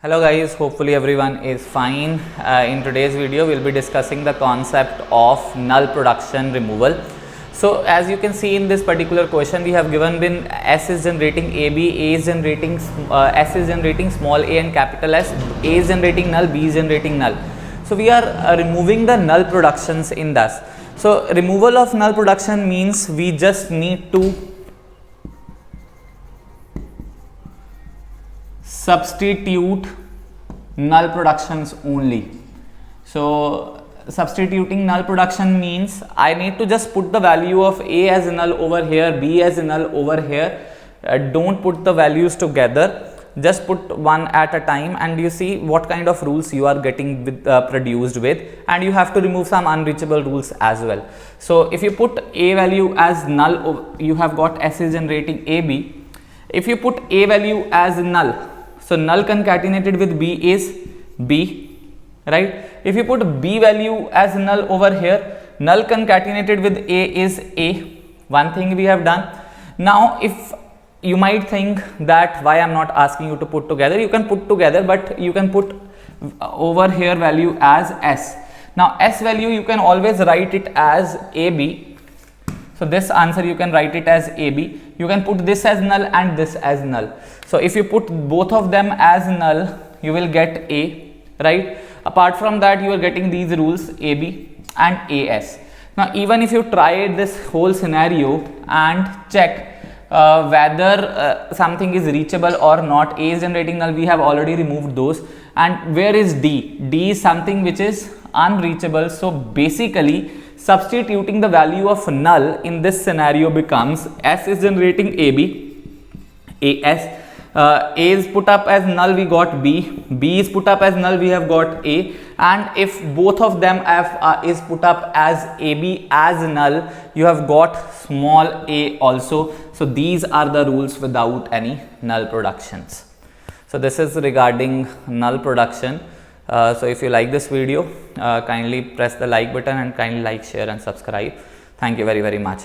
Hello guys, hopefully everyone is fine. In today's video we'll be discussing the concept of null production removal. So as you can see in this particular question, we have given when S is generating AB, A is generating S is generating small a and capital S, A is generating null, B is generating null. So we are removing the null productions in this. So removal of null production means we just need to substitute null productions only. So substituting null production means I need to just put the value of A as null over here, B as null over here. Don't put the values together, just put one at a time, and you see what kind of rules you are getting produced with, and you have to remove some unreachable rules as well. So if you put A value as null, you have got S is generating AB. If you put A value as null, so null concatenated with B is B, right? If you put B value as null over here, null concatenated with A is A. One thing we have done. Now if you might think that why I'm not asking you to put together, you can put together, but you can put over here value as S. Now S value you can always write it as AB. So this answer you can write it as AB. You can put this as null and this as null. So if you put both of them as null, you will get A, right? Apart from that, you are getting these rules AB and AS. Now even if you try this whole scenario and check whether something is reachable or not, A is generating null, we have already removed those. And where is D? D is something which is unreachable. So basically substituting the value of null in this scenario becomes S is generating AB, AS. A is put up as null, we got B, B is put up as null, we have got A, and if both of them is put up as AB as null, you have got small a also. So these are the rules without any null productions. So this is regarding null production. So if you like this video, kindly press the like button and kindly like, share and subscribe. Thank you very much.